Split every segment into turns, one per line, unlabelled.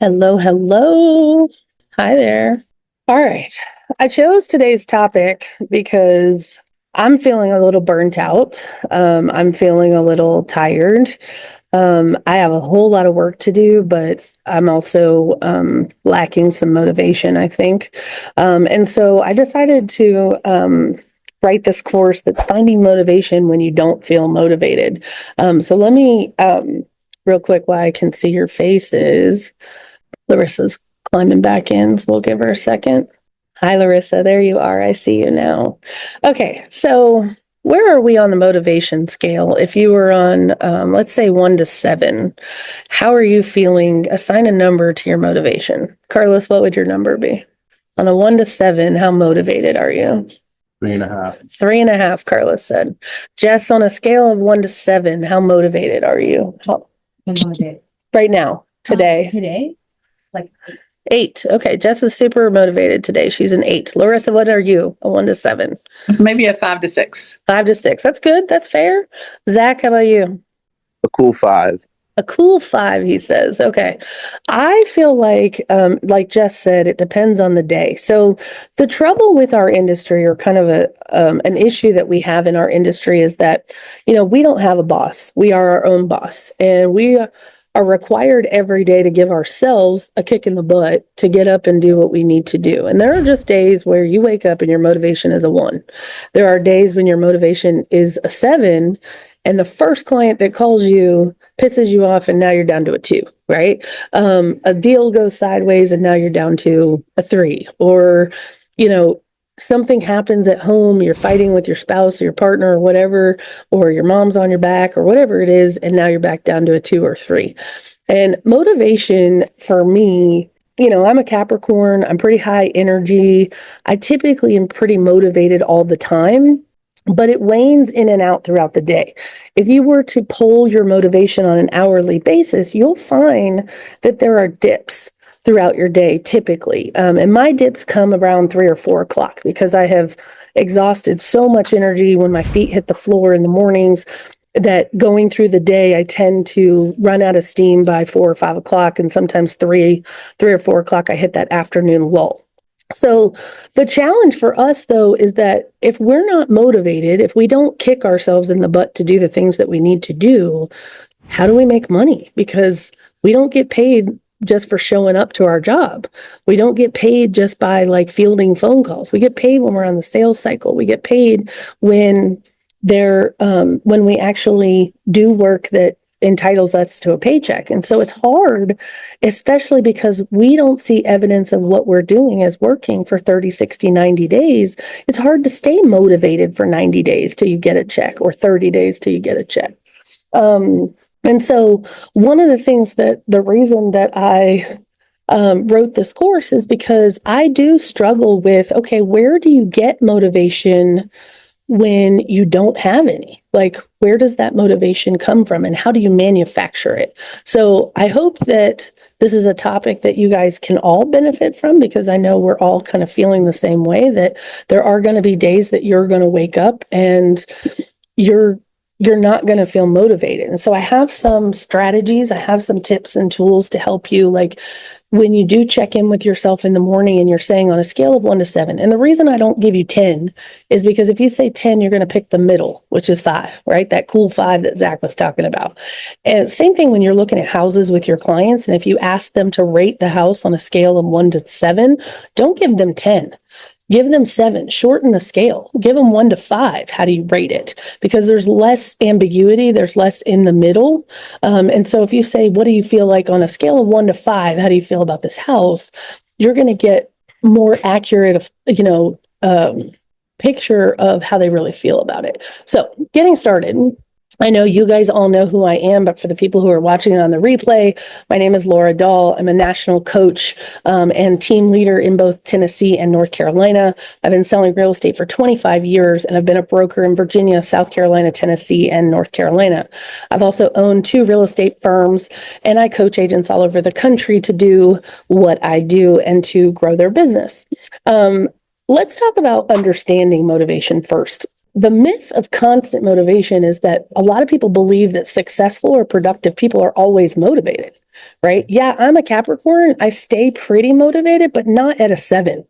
Hello, hello. Hi there. All right. I chose today's topic because I'm feeling a little burnt out. I'm feeling a little tired. I have a whole lot of work to do, but I'm also lacking some motivation, I think. And so I decided to write this course that's finding motivation when you don't feel motivated. So let me, real quick, while I can see your faces. Larissa's climbing back in, so we'll give her a second. Hi, Larissa. There you are. I see you now. Okay, so where are we on the motivation scale? If you were on, let's say 1 to 7, how are you feeling? Assign a number to your motivation. Carlos, what would your number be? On a 1 to 7, how motivated are you?
3.5.
3.5, Carlos said. Jess, on a scale of 1 to 7, how motivated are you? Right now, today.
Today? Like
8. Okay, Jess is super motivated today. She's an 8. Larissa, what are you? A 1 to 7.
Maybe a 5 to 6.
5 to 6. That's good. That's fair. Zach, how about you?
A cool 5.
A cool 5, he says. Okay. I feel like Jess said, it depends on the day. So the trouble with our industry, or kind of an issue that we have in our industry, is that, we don't have a boss. We are our own boss, and we are required every day to give ourselves a kick in the butt to get up and do what we need to do. And there are just days where you wake up and your motivation is a 1. There are days when your motivation is a 7, and the first client that calls you pisses you off, and now you're down to a 2, right? A deal goes sideways, and now you're down to a 3. Or, something happens at home, you're fighting with your spouse or your partner or whatever, or your mom's on your back or whatever it is, and now you're back down to a 2 or 3. And motivation for me, I'm a Capricorn, I'm pretty high energy. I typically am pretty motivated all the time, but it wanes in and out throughout the day. If you were to poll your motivation on an hourly basis, you'll find that there are dips throughout your day, typically. And my dips come around 3 or 4 o'clock because I have exhausted so much energy when my feet hit the floor in the mornings that going through the day, I tend to run out of steam by 4 or 5 o'clock. And sometimes 3 or 4 o'clock, I hit that afternoon lull. So the challenge for us, though, is that if we're not motivated, if we don't kick ourselves in the butt to do the things that we need to do, how do we make money? Because we don't get paid just for showing up to our job. We don't get paid just by fielding phone calls. We get paid when we're on the sales cycle. We get paid when when we actually do work that entitles us to a paycheck. And so it's hard, especially because we don't see evidence of what we're doing as working for 30, 60, 90 days. It's hard to stay motivated for 90 days till you get a check, or 30 days till you get a check. And so one of the things the reason that I wrote this course is because I do struggle with, okay, where do you get motivation when you don't have any? Where does that motivation come from, and how do you manufacture it? So I hope that this is a topic that you guys can all benefit from, because I know we're all kind of feeling the same way, that there are going to be days that you're going to wake up and you're not going to feel motivated. And so I have some strategies, I have some tips and tools to help you, when you do check in with yourself in the morning and you're saying on a scale of 1 to 7. And the reason I don't give you 10 is because if you say 10, you're going to pick the middle, which is 5, right? That cool 5 that Zach was talking about. And same thing when you're looking at houses with your clients. And if you ask them to rate the house on a scale of 1 to 7, don't give them 10. Give them 7, shorten the scale, give them 1 to 5. How do you rate it? Because there's less ambiguity, there's less in the middle. And so if you say, what do you feel like on a scale of 1 to 5? How do you feel about this house? You're going to get more accurate, picture of how they really feel about it. So getting started. I know you guys all know who I am, but for the people who are watching it on the replay, my name is Laura Dahl. I'm a national coach and team leader in both Tennessee and North Carolina. I've been selling real estate for 25 years, and I've been a broker in Virginia, South Carolina, Tennessee, and North Carolina. I've also owned 2 real estate firms, and I coach agents all over the country to do what I do and to grow their business. Let's talk about understanding motivation first. The myth of constant motivation is that a lot of people believe that successful or productive people are always motivated. right? Yeah, I'm a Capricorn. I stay pretty motivated, but not at a 7.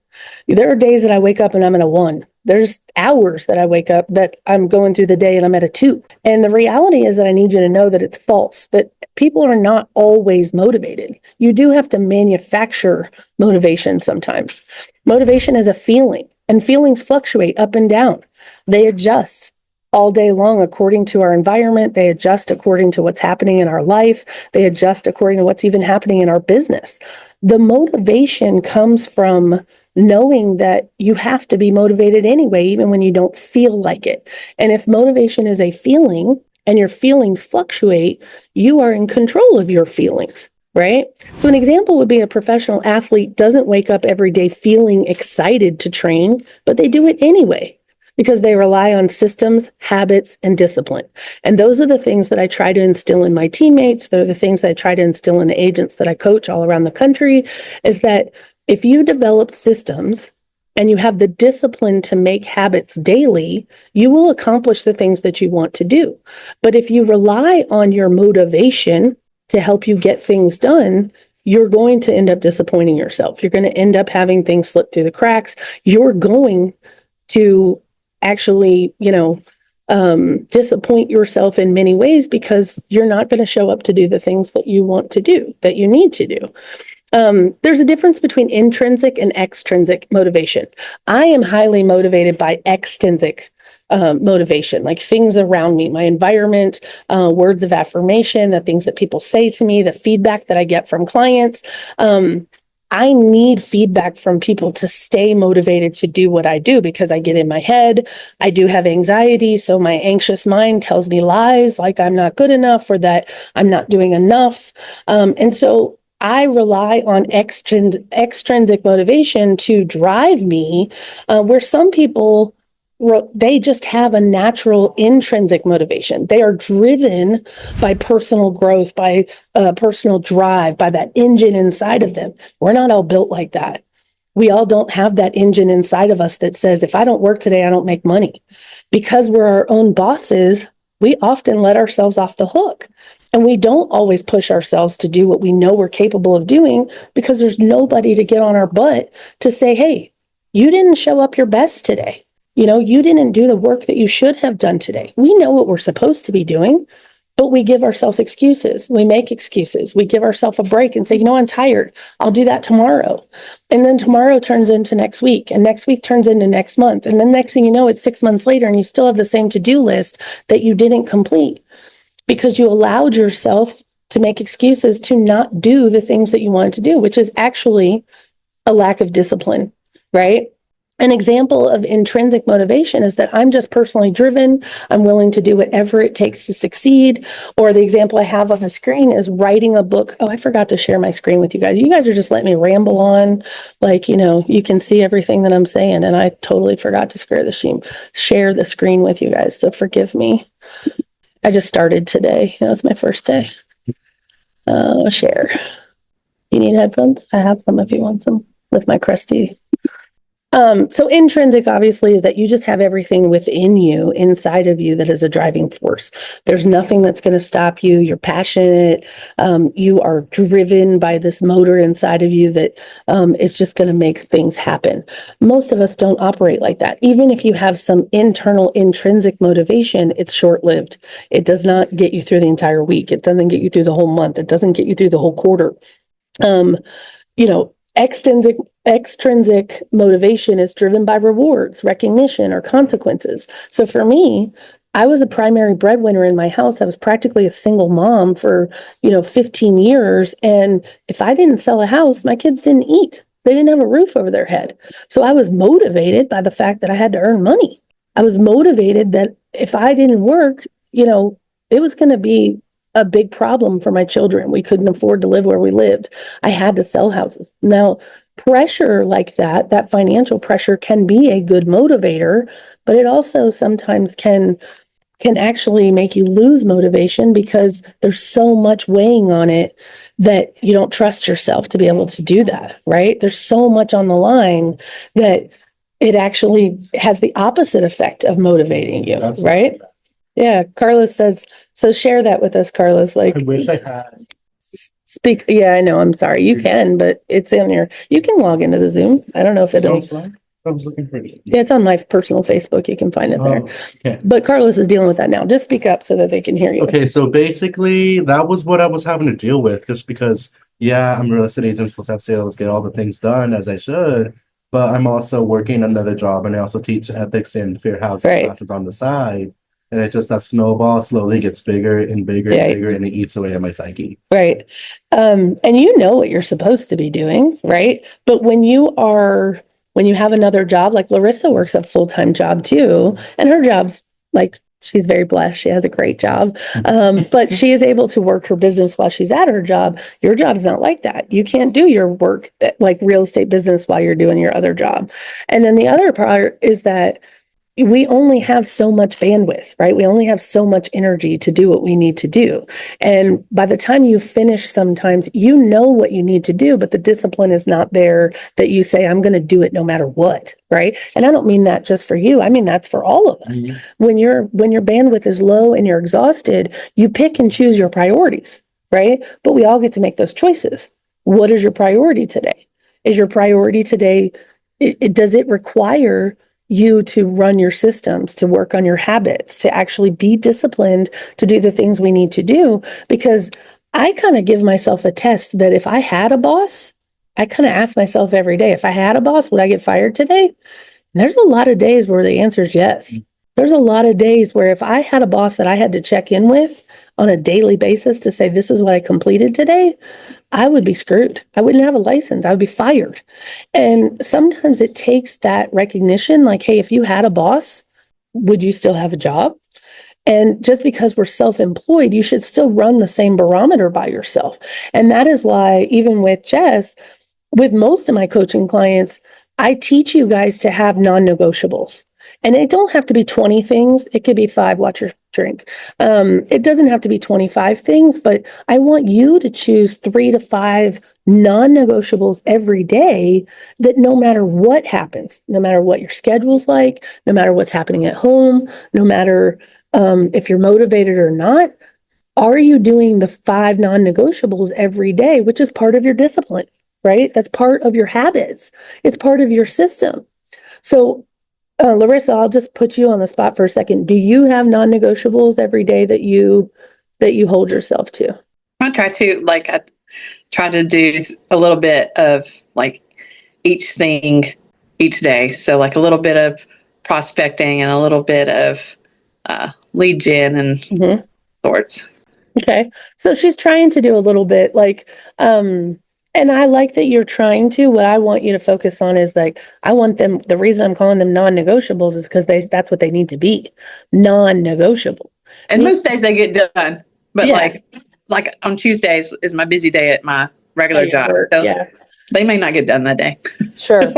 There are days that I wake up and I'm at a 1. There's hours that I wake up that I'm going through the day and I'm at a 2. And the reality is that I need you to know that it's false, that people are not always motivated. You do have to manufacture motivation sometimes. Motivation is a feeling, and feelings fluctuate up and down. They adjust all day long according to our environment. They adjust according to what's happening in our life. They adjust according to what's even happening in our business. The motivation comes from knowing that you have to be motivated anyway, even when you don't feel like it. And if motivation is a feeling and your feelings fluctuate, you are in control of your feelings, right? So an example would be a professional athlete doesn't wake up every day feeling excited to train, but they do it anyway, because they rely on systems, habits, and discipline. And those are the things that I try to instill in my teammates. They're the things I try to instill in the agents that I coach all around the country, is that if you develop systems and you have the discipline to make habits daily, you will accomplish the things that you want to do. But if you rely on your motivation to help you get things done, you're going to end up disappointing yourself. You're going to end up having things slip through the cracks. You're going to actually, disappoint yourself in many ways because you're not going to show up to do the things that you want to do, that you need to do. There's a difference between intrinsic and extrinsic motivation. I am highly motivated by extrinsic motivation, like things around me, my environment, words of affirmation, the things that people say to me, the feedback that I get from clients. I need feedback from people to stay motivated to do what I do, because I get in my head. I do have anxiety. So my anxious mind tells me lies like I'm not good enough or that I'm not doing enough. And so I rely on extrinsic motivation to drive me, where some people, they just have a natural intrinsic motivation. They are driven by personal growth, by personal drive, by that engine inside of them. We're not all built like that. We all don't have that engine inside of us that says, if I don't work today, I don't make money. Because we're our own bosses, we often let ourselves off the hook. And we don't always push ourselves to do what we know we're capable of doing, because there's nobody to get on our butt to say, hey, you didn't show up your best today. You didn't do the work that you should have done today. We know what we're supposed to be doing, but we give ourselves excuses. We make excuses. We give ourselves a break and say, I'm tired. I'll do that tomorrow. And then tomorrow turns into next week, and next week turns into next month. And then next thing you know, it's 6 months later and you still have the same to-do list that you didn't complete, because you allowed yourself to make excuses to not do the things that you wanted to do, which is actually a lack of discipline, right? An example of intrinsic motivation is that I'm just personally driven. I'm willing to do whatever it takes to succeed. Or the example I have on the screen is writing a book. Oh, I forgot to share my screen with you guys. You guys are just letting me ramble on. You can see everything that I'm saying. And I totally forgot to share the screen with you guys. So forgive me. I just started today. It was my first day. Share. You need headphones? I have them if you want some with my crusty. So intrinsic obviously is that you just have everything within you, inside of you, that is a driving force. There's nothing that's going to stop you. You're passionate. You are driven by this motor inside of you that is just going to make things happen. Most of us don't operate like that. Even if you have some internal intrinsic motivation, it's short-lived. It does not get you through the entire week. It doesn't get you through the whole month. It doesn't get you through the whole quarter. Extrinsic motivation is driven by rewards, recognition, or consequences. So for me, I was a primary breadwinner in my house. I was practically a single mom for, 15 years. And if I didn't sell a house, my kids didn't eat. They didn't have a roof over their head. So I was motivated by the fact that I had to earn money. I was motivated that if I didn't work, it was going to be a big problem for my children. We couldn't afford to live where we lived. I had to sell houses. Now, pressure like that financial pressure can be a good motivator, but it also sometimes can actually make you lose motivation, because there's so much weighing on it that you don't trust yourself to be able to do that, right? There's so much on the line that it actually has the opposite effect of motivating you, right? Yeah, Carlos says, so share that with us, Carlos.
I wish I had
Speak. Yeah, I know. I'm sorry. You can, but it's in your, you can log into the Zoom. I don't know if it'll,
I was looking for it.
yeah, it's on my personal Facebook. You can find it there.
Oh, okay.
But Carlos is dealing with that now. Just speak up so that they can hear you.
Okay, so basically that was what I was having to deal with, just because, yeah, I'm a real estate agent, I'm supposed to have sales, get all the things done as I should, but I'm also working another job and I also teach ethics and fair housing
Right.
classes on the side. And it just, that snowball slowly gets bigger and bigger
Yeah.
and bigger, and it eats away at my psyche.
Right. And you know what you're supposed to be doing, right? But when you have another job, like Larissa works a full-time job too, and her job's like, she's very blessed. She has a great job. But she is able to work her business while she's at her job. Your job's not like that. You can't do your work like real estate business while you're doing your other job. And then the other part is that we only have so much bandwidth, right? We only have so much energy to do what we need to do. And by the time you finish, sometimes you know what you need to do, but the discipline is not there that you say, I'm going to do it no matter what, right? And I don't mean that just for you. I mean, that's for all of us.
Mm-hmm.
When your bandwidth is low and you're exhausted, you pick and choose your priorities, right? But we all get to make those choices. What is your priority today? Is your priority today, does it require you to run your systems, to work on your habits, to actually be disciplined, to do the things we need to do? Because I kind of give myself a test that if I had a boss, I kind of ask myself every day, if I had a boss, would I get fired today? And there's a lot of days where the answer is yes. There's a lot of days where if I had a boss that I had to check in with on a daily basis to say, this is what I completed today, I would be screwed. I wouldn't have a license. I would be fired. And sometimes it takes that recognition, like, hey, if you had a boss, would you still have a job? And just because we're self-employed, you should still run the same barometer by yourself. And that is why, even with Jess, with most of my coaching clients, I teach you guys to have non-negotiables. And it don't have to be 20 things. It could be 5. Watch your drink. It doesn't have to be 25 things, but I want you to choose 3 to 5 non-negotiables every day that no matter what happens, no matter what your schedule's like, no matter what's happening at home, no matter if you're motivated or not, are you doing the 5 non-negotiables every day, which is part of your discipline, right? That's part of your habits. It's part of your system. So Larissa, I'll just put you on the spot for a second. Do you have non-negotiables every day that you hold yourself to?
I try to do a little bit of like each thing each day. So like a little bit of prospecting and a little bit of lead gen and sorts.
Okay. So she's trying to do a little bit like, and I like that you're trying to. What I want you to focus on is like, I want them, the reason I'm calling them non-negotiables is because that's what they need to be, non-negotiable.
And most days they get done, but
Yeah.
like on Tuesdays is my busy day at my regular job.
Work,
So
yeah.
they may not get done that day.
Sure.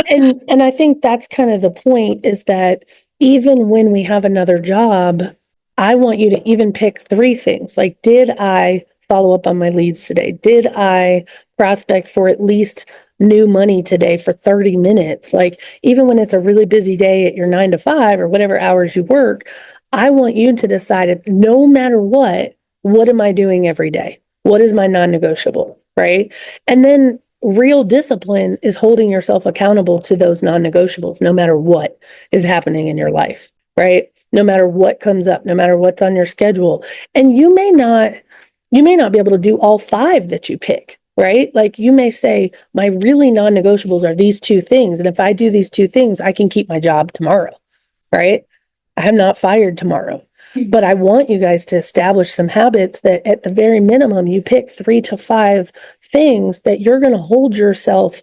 And I think that's kind of the point, is that even when we have another job, I want you to even pick 3 things. Like, did I follow up on my leads today? Did I prospect for at least new money today for 30 minutes? Like, even when it's a really busy day at your 9 to 5 or whatever hours you work, I want you to decide, no matter what am I doing every day? What is my non-negotiable, right? And then real discipline is holding yourself accountable to those non-negotiables, no matter what is happening in your life, right? No matter what comes up, no matter what's on your schedule. And you may not be able to do all 5 that you pick, right? Like, you may say, my really non-negotiables are these 2 things. And if I do these 2 things, I can keep my job tomorrow, right? I'm not fired tomorrow. But I want you guys to establish some habits that at the very minimum, you pick 3 to 5 things that you're going to hold yourself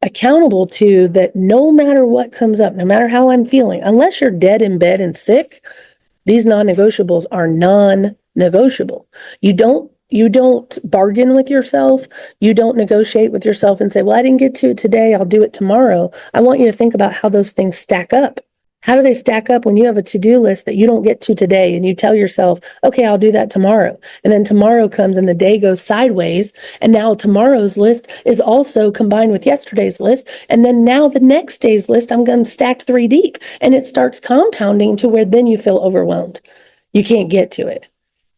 accountable to, that no matter what comes up, no matter how I'm feeling, unless you're dead in bed and sick, these non-negotiables are non-negotiable. You don't bargain with yourself. You don't negotiate with yourself and say, well, I didn't get to it today, I'll do it tomorrow. I want you to think about how those things stack up. How do they stack up when you have a to-do list that you don't get to today and you tell yourself, okay, I'll do that tomorrow. And then tomorrow comes and the day goes sideways. And now tomorrow's list is also combined with yesterday's list. And then now the next day's list, I'm going to stack 3 deep. And it starts compounding to where then you feel overwhelmed. You can't get to it,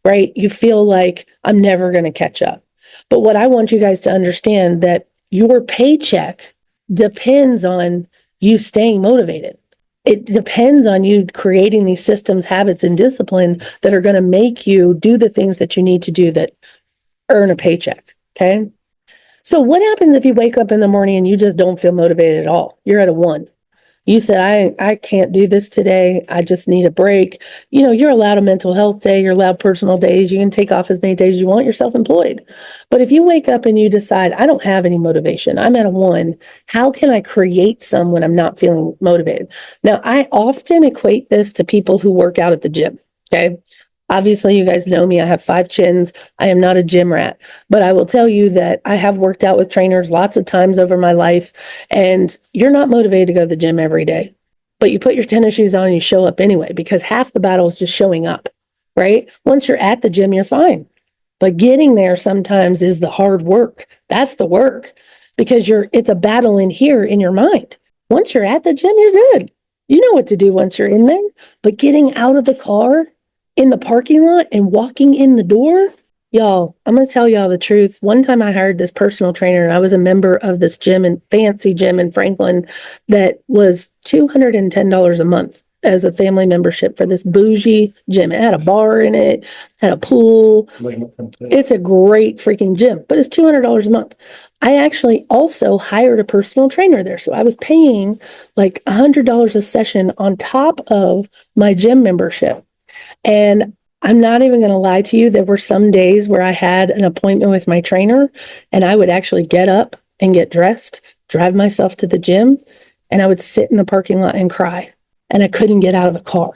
right? You feel like I'm never going to catch up. But what I want you guys to understand that your paycheck depends on you staying motivated. It depends on you creating these systems, habits, and discipline that are going to make you do the things that you need to do that earn a paycheck. Okay. So what happens if you wake up in the morning and you just don't feel motivated at all? You're at a 1. You said, I can't do this today. I just need a break. You're allowed a mental health day. You're allowed personal days. You can take off as many days as you want. You're self-employed. But if you wake up and you decide, I don't have any motivation, I'm at a 1, how can I create some when I'm not feeling motivated? Now, I often equate this to people who work out at the gym. Okay. Obviously, you guys know me. I have 5 chins. I am not a gym rat, but I will tell you that I have worked out with trainers lots of times over my life, and you're not motivated to go to the gym every day, but you put your tennis shoes on and you show up anyway, because half the battle is just showing up, right? Once you're at the gym, you're fine. But getting there sometimes is the hard work. That's the work, because it's a battle in here in your mind. Once you're at the gym, you're good. You know what to do once you're in there, but getting out of the car in the parking lot and walking in the door, y'all, I'm going to tell y'all the truth. One time I hired this personal trainer, and I was a member of this fancy gym in Franklin that was $210 a month as a family membership for this bougie gym. It had a bar in it, had a pool. It's a great freaking gym, but it's $200 a month. I actually also hired a personal trainer there. So I was paying like $100 a session on top of my gym membership. And I'm not even going to lie to you. There were some days where I had an appointment with my trainer, and I would actually get up and get dressed, drive myself to the gym, and I would sit in the parking lot and cry. And I couldn't get out of the car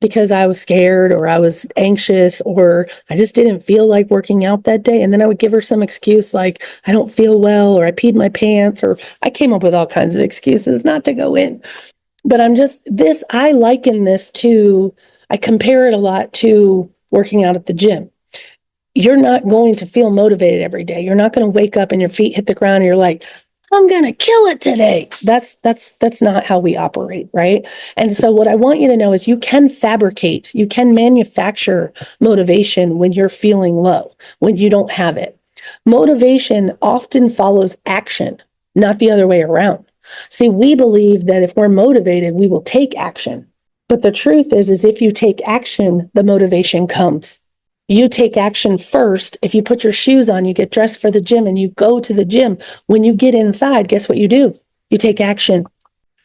because I was scared, or I was anxious, or I just didn't feel like working out that day. And then I would give her some excuse like, I don't feel well, or I peed my pants, or I came up with all kinds of excuses not to go in. But I liken this to, I compare it a lot to working out at the gym. You're not going to feel motivated every day. You're not going to wake up and your feet hit the ground and you're like, I'm going to kill it today. That's not how we operate, right? And so what I want you to know is you can fabricate, you can manufacture motivation when you're feeling low, when you don't have it. Motivation often follows action, not the other way around. See, we believe that if we're motivated, we will take action. But the truth is if you take action, the motivation comes. You take action first. If you put your shoes on, you get dressed for the gym and you go to the gym. When you get inside, guess what you do? You take action.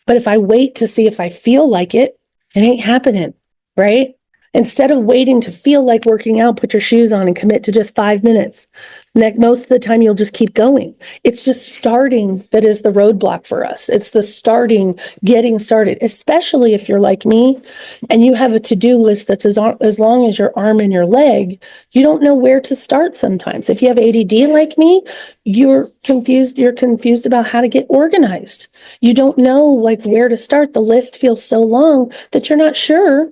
But if I wait to see if I feel like it ain't happening, right? Instead of waiting to feel like working out, put your shoes on and commit to just 5 minutes. Most of the time, you'll just keep going. It's just starting that is the roadblock for us. It's the getting started, especially if you're like me and you have a to-do list that's as long as your arm and your leg. You don't know where to start sometimes. If you have ADD like me, you're confused. You're confused about how to get organized. You don't know like where to start. The list feels so long that you're not sure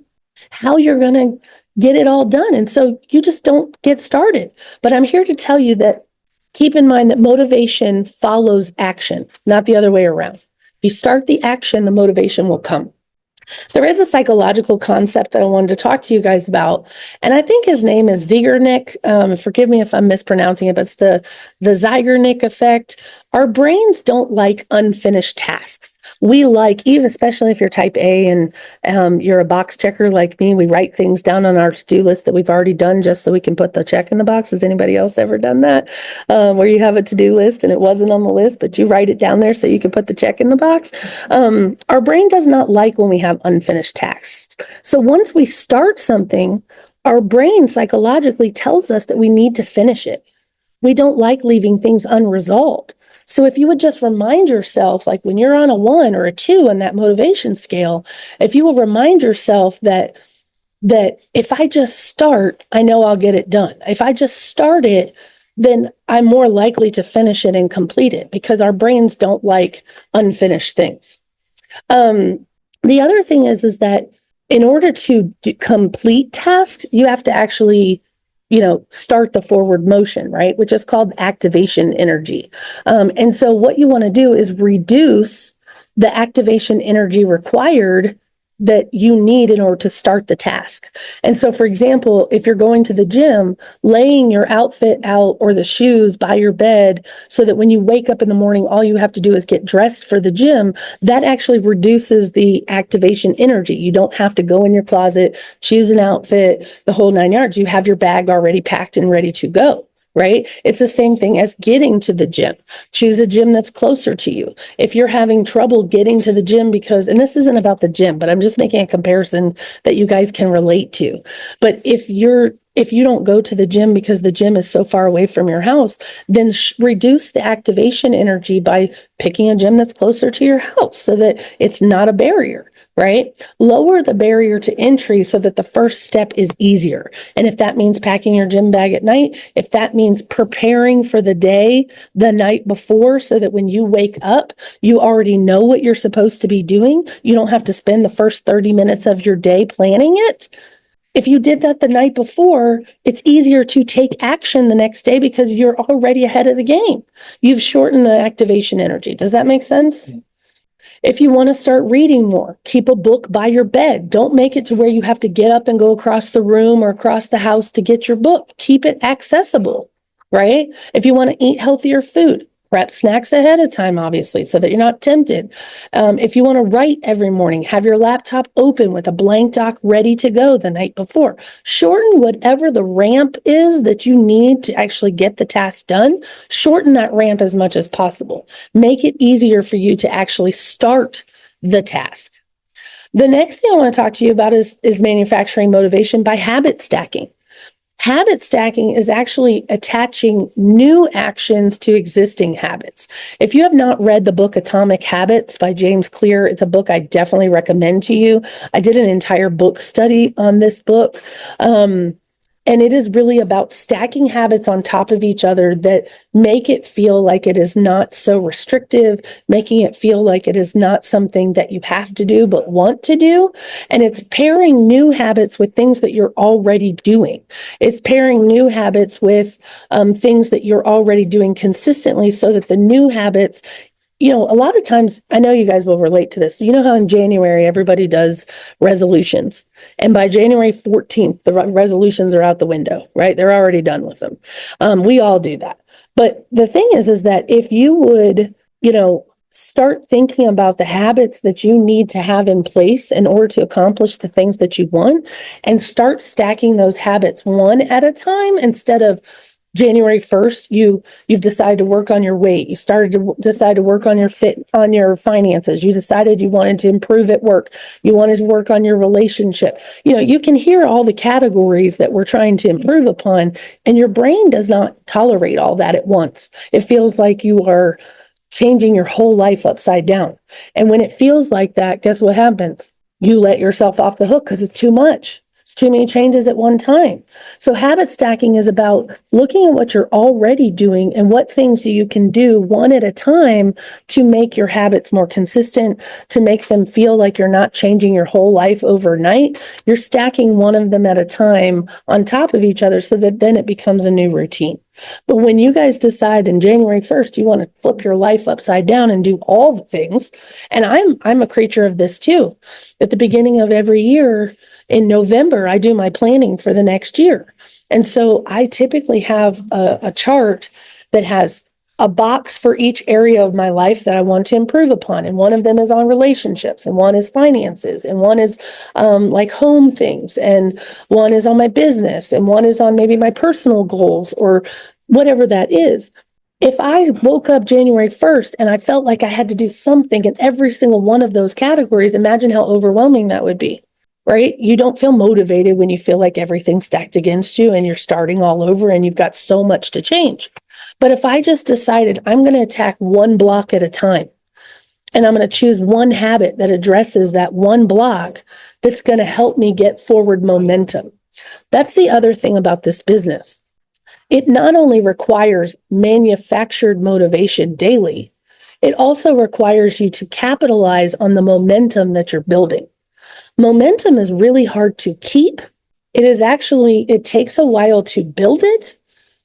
how you're going to get it all done. And so you just don't get started. But I'm here to tell you that keep in mind that motivation follows action, not the other way around. If you start the action, the motivation will come. There is a psychological concept that I wanted to talk to you guys about, and I think his name is Zeigarnik. Forgive me if I'm mispronouncing it, but it's the Zeigarnik effect. Our brains don't like unfinished tasks. We like, even especially if you're type A and you're a box checker like me, we write things down on our to-do list that we've already done just so we can put the check in the box. Has anybody else ever done that? Where you have a to-do list and it wasn't on the list, but you write it down there so you can put the check in the box. Our brain does not like when we have unfinished tasks. So once we start something, our brain psychologically tells us that we need to finish it. We don't like leaving things unresolved. So if you would just remind yourself, like when you're on a 1 or a 2 on that motivation scale, if you will remind yourself that if I just start, I know I'll get it done. If I just start it, then I'm more likely to finish it and complete it, because our brains don't like unfinished things. The other thing is that in order to complete tasks, you have to actually start the forward motion, right? Which is called activation energy. And so what you want to do is reduce the activation energy required that you need in order to start the task. And so, for example, if you're going to the gym, laying your outfit out or the shoes by your bed so that when you wake up in the morning, all you have to do is get dressed for the gym, that actually reduces the activation energy. You don't have to go in your closet, choose an outfit, the whole 9 yards. You have your bag already packed and ready to go. Right? It's the same thing as getting to the gym. Choose a gym that's closer to you. If you're having trouble getting to the gym because, and this isn't about the gym, but I'm just making a comparison that you guys can relate to. But if you don't go to the gym because the gym is so far away from your house, then reduce the activation energy by picking a gym that's closer to your house so that it's not a barrier. Right? Lower the barrier to entry so that the first step is easier. And if that means packing your gym bag at night, if that means preparing for the day the night before so that when you wake up, you already know what you're supposed to be doing. You don't have to spend the first 30 minutes of your day planning it. If you did that the night before, it's easier to take action the next day because you're already ahead of the game. You've shortened the activation energy. Does that make sense? If you want to start reading more, keep a book by your bed. Don't make it to where you have to get up and go across the room or across the house to get your book. Keep it accessible, right? If you want to eat healthier food, prep snacks ahead of time, obviously, so that you're not tempted. If you want to write every morning, have your laptop open with a blank doc ready to go the night before. Shorten whatever the ramp is that you need to actually get the task done. Shorten that ramp as much as possible. Make it easier for you to actually start the task. The next thing I want to talk to you about is manufacturing motivation by habit stacking. Habit stacking is actually attaching new actions to existing habits. If you have not read the book Atomic Habits by James Clear, it's a book I definitely recommend to you. I did an entire book study on this book. And it is really about stacking habits on top of each other that make it feel like it is not so restrictive, making it feel like it is not something that you have to do but want to do. And it's pairing new habits with things that you're already doing. It's pairing new habits with things that you're already doing consistently so that the new habits, a lot of times, I know you guys will relate to this. You know how in January, everybody does resolutions. And by January 14th, the resolutions are out the window, right? They're already done with them. We all do that. But the thing is that if you would, start thinking about the habits that you need to have in place in order to accomplish the things that you want and start stacking those habits one at a time instead of January 1st, you've decided to work on your weight. You started to decide to work on your finances. You decided you wanted to improve at work. You wanted to work on your relationship. You can hear all the categories that we're trying to improve upon, and your brain does not tolerate all that at once. It feels like you are changing your whole life upside down. And when it feels like that, guess what happens? You let yourself off the hook because it's too much. Too many changes at one time. So habit stacking is about looking at what you're already doing and what things you can do one at a time to make your habits more consistent, to make them feel like you're not changing your whole life overnight. You're stacking one of them at a time on top of each other so that then it becomes a new routine. But when you guys decide in January 1st, you want to flip your life upside down and do all the things, and I'm a creature of this too. At the beginning of every year, in November, I do my planning for the next year. And so I typically have a chart that has a box for each area of my life that I want to improve upon. And one of them is on relationships, and one is finances, and one is like home things, and one is on my business, and one is on maybe my personal goals or whatever that is. If I woke up January 1st and I felt like I had to do something in every single one of those categories, imagine how overwhelming that would be. Right? You don't feel motivated when you feel like everything's stacked against you and you're starting all over and you've got so much to change. But if I just decided I'm going to attack one block at a time and I'm going to choose one habit that addresses that one block that's going to help me get forward momentum. That's the other thing about this business. It not only requires manufactured motivation daily, it also requires you to capitalize on the momentum that you're building. Momentum is really hard to keep. It takes a while to build it,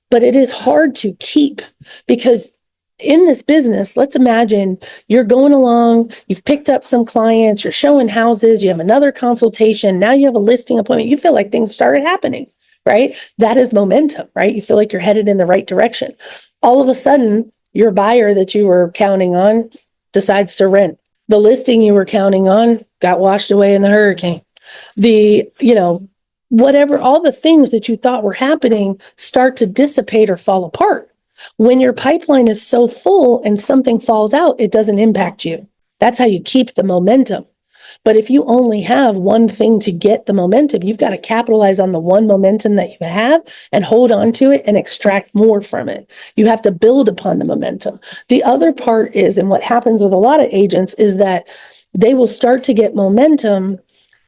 but it is hard to keep because in this business, let's imagine you're going along, you've picked up some clients, you're showing houses, you have another consultation, now you have a listing appointment, you feel like things started happening, right? That is momentum, right? You feel like you're headed in the right direction. All of a sudden, your buyer that you were counting on decides to rent. The listing you were counting on got washed away in the hurricane. Whatever, all the things that you thought were happening start to dissipate or fall apart. When your pipeline is so full and something falls out, it doesn't impact you. That's how you keep the momentum. But if you only have one thing to get the momentum, you've got to capitalize on the one momentum that you have and hold on to it and extract more from it. You have to build upon the momentum. The other part is, and what happens with a lot of agents is that they will start to get momentum.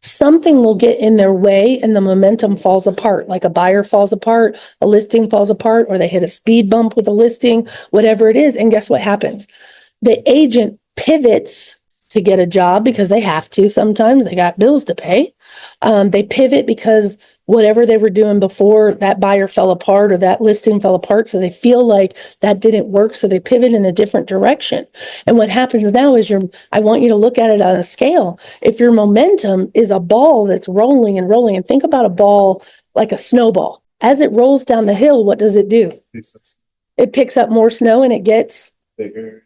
Something will get in their way and the momentum falls apart, like a buyer falls apart, a listing falls apart, or they hit a speed bump with a listing, whatever it is. And guess what happens? The agent pivots to get a job because they have to. Sometimes they got bills to pay. They pivot because whatever they were doing before, that buyer fell apart or that listing fell apart. So they feel like that didn't work. So they pivot in a different direction. And what happens now is I want you to look at it on a scale. If your momentum is a ball that's rolling and rolling, and think about a ball like a snowball. As it rolls down the hill, what does it do? It picks up more snow and it gets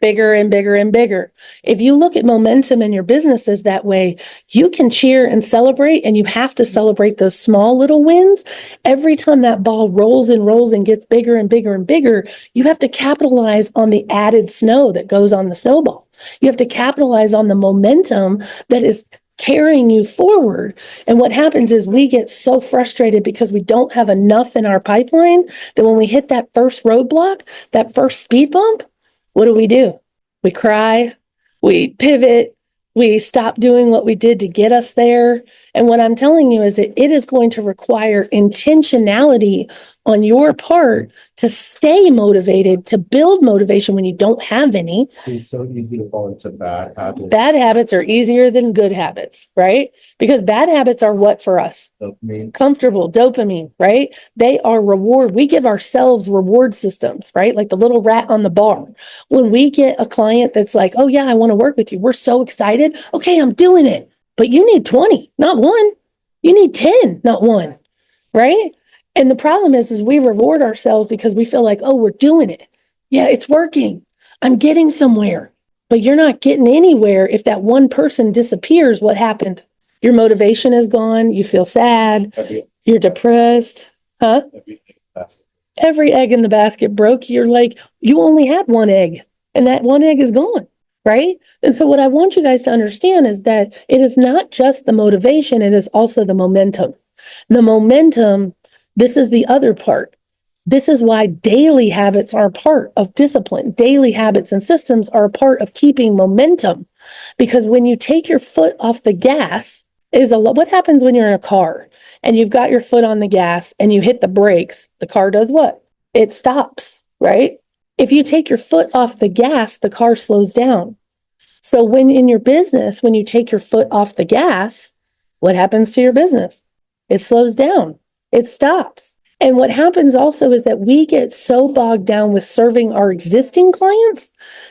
bigger and bigger and bigger. If you look at momentum in your businesses that way, you can cheer and celebrate, and you have to celebrate those small little wins. Every time that ball rolls and gets bigger and bigger and bigger, you have to capitalize on the added snow that goes on the snowball. You have to capitalize on the momentum that is carrying you forward. And what happens is we get so frustrated because we don't have enough in our pipeline that when we hit that first roadblock, that first speed bump, what do? We cry, we pivot, we stop doing what we did to get us there. And what I'm telling you is that it is going to require intentionality on your part to stay motivated, to build motivation when you don't have any.
It's so easy to fall into bad habits.
Bad habits are easier than good habits, right? Because bad habits are what for us?
Dopamine.
Comfortable, dopamine, right? They are reward. We give ourselves reward systems, right? Like the little rat on the bar. When we get a client that's like, oh yeah, I want to work with you. We're so excited. Okay, I'm doing it. But you need 20, not one. You need 10, not one, right? And the problem is we reward ourselves because we feel like, oh, we're doing it. Yeah, it's working. I'm getting somewhere. But you're not getting anywhere if that one person disappears. What happened? Your motivation is gone. You feel sad. You're depressed. Huh? Every egg in the basket broke. You're like, you only had one egg, and that one egg is gone. Right? And so what I want you guys to understand is that it is not just the motivation, it is also the momentum. The momentum, this is the other part. This is why daily habits are a part of discipline. Daily habits and systems are a part of keeping momentum. Because when you take your foot off the gas, what happens when you're in a car and you've got your foot on the gas and you hit the brakes? The car does what? It stops, right? If you take your foot off the gas, the car slows down. So when in your business, when you take your foot off the gas, what happens to your business? It slows down. It stops. And what happens also is that we get so bogged down with serving our existing clients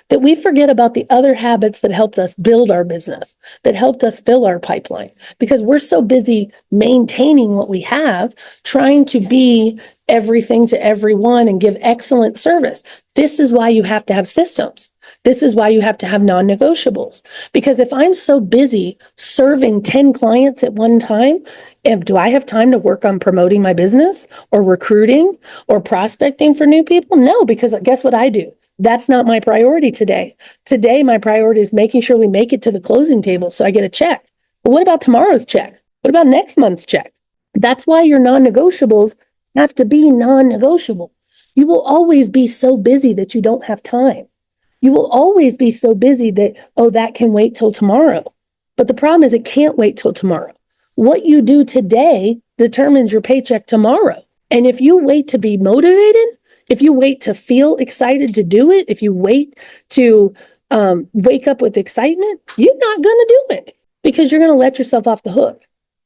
that we forget about the other habits that helped us build our business, that helped us fill our pipeline, because we're so busy maintaining what we have, trying to be everything to everyone and give excellent service. This is why you have to have systems. This is why you have to have non-negotiables. Because if I'm so busy serving 10 clients at one time, do I have time to work on promoting my business or recruiting or prospecting for new people? No, because guess what I do? That's not my priority today. Today, my priority is making sure we make it to the closing table so I get a check. But what about tomorrow's check? What about next month's check? That's why your non-negotiables have to be non-negotiable. You will always be so busy that you don't have time. You will always be so busy that, oh, that can wait till tomorrow. But the problem is it can't wait till tomorrow. What you do today determines your paycheck tomorrow. And if you wait to be motivated, if you wait to feel excited to do it, if you wait to wake up with excitement, you're not going to do it because you're going to let yourself off the hook.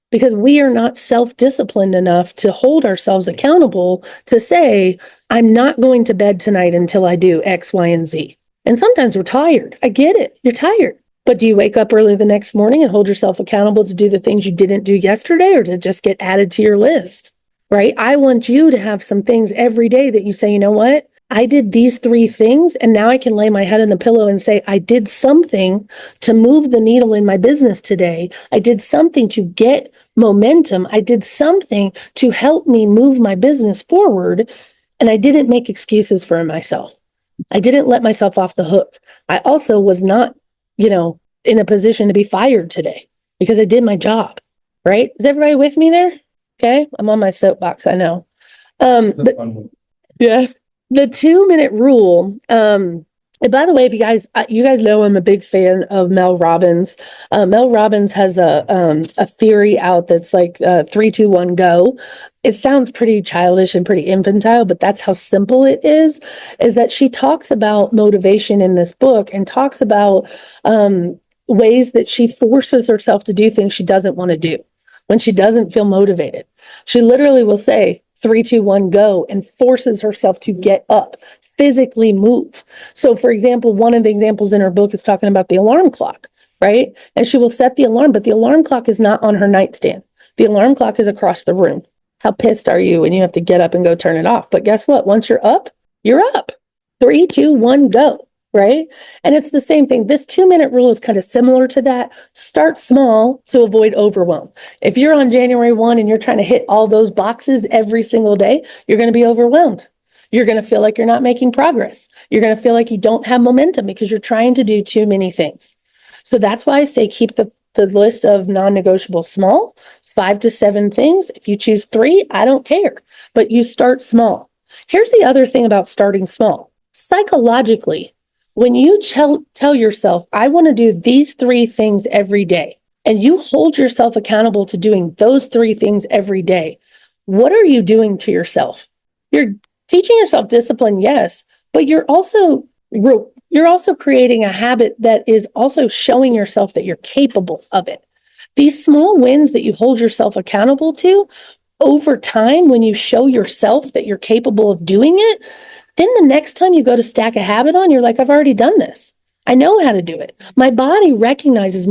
Because we are not self-disciplined enough to hold ourselves accountable to say, I'm not going to bed tonight until I do X, Y, and Z. And sometimes we're tired. I get it. You're tired. But do you wake up early the next morning and hold yourself accountable to do the things you didn't do yesterday, or to just get added to your list? Right? I want you to have some things every day that you say, you know what? I did these 3 things, and now I can lay my head on the pillow and say, I did something to move the needle in my business today. I did something to get momentum. I did something to help me move my business forward. And I didn't make excuses for myself. I didn't let myself off the hook. I also was not, in a position to be fired today because I did my job. Right? Is everybody with me there? Okay. I'm on my soapbox. I know. Yeah. The 2-minute rule. And by the way, if you guys know, I'm a big fan of Mel Robbins. Mel Robbins has a theory out that's like 3, 2, 1, go. It sounds pretty childish and pretty infantile, but that's how simple it is that she talks about motivation in this book and talks about ways that she forces herself to do things she doesn't want to do when she doesn't feel motivated. She literally will say 3, 2, 1, go, and forces herself to get up, physically move. So for example, one of the examples in her book is talking about the alarm clock, right? And she will set the alarm, but the alarm clock is not on her nightstand. The alarm clock is across the room. How pissed are you when you have to get up and go turn it off? But guess what? Once you're up, you're up. 3, 2, 1, go. Right? And it's the same thing. This 2-minute rule is kind of similar to that. Start small to avoid overwhelm. If you're on January 1 and you're trying to hit all those boxes every single day, you're going to be overwhelmed. You're going to feel like you're not making progress. You're going to feel like you don't have momentum because you're trying to do too many things. So that's why I say keep the list of non-negotiables small, 5 to 7 things. If you choose 3, I don't care, but you start small. Here's the other thing about starting small. Psychologically, when you tell yourself, I want to do these 3 things every day, and you hold yourself accountable to doing those 3 things every day, what are you doing to yourself? You're teaching yourself discipline, yes, but you're also creating a habit that is also showing yourself that you're capable of it. These small wins that you hold yourself accountable to over time, when you show yourself that you're capable of doing it, then the next time you go to stack a habit on, you're like, I've already done this. I know how to do it. My brain recognizes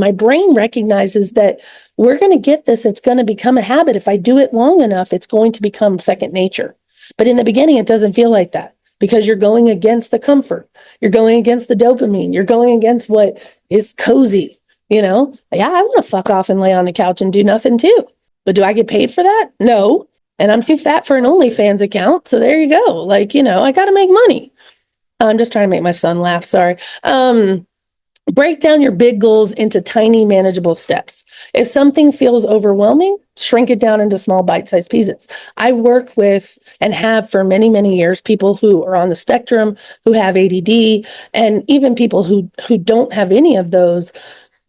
that we're going to get this. It's going to become a habit. If I do it long enough, it's going to become second nature. But in the beginning, it doesn't feel like that because you're going against the comfort. You're going against the dopamine. You're going against what is cozy. Yeah, I want to fuck off and lay on the couch and do nothing too. But do I get paid for that? No. And I'm too fat for an OnlyFans account. So there you go. I got to make money. I'm just trying to make my son laugh. Sorry. Break down your big goals into tiny, manageable steps. If something feels overwhelming, shrink it down into small bite-sized pieces. I work with and have for many, many years people who are on the spectrum, who have ADD, and even people who don't have any of those.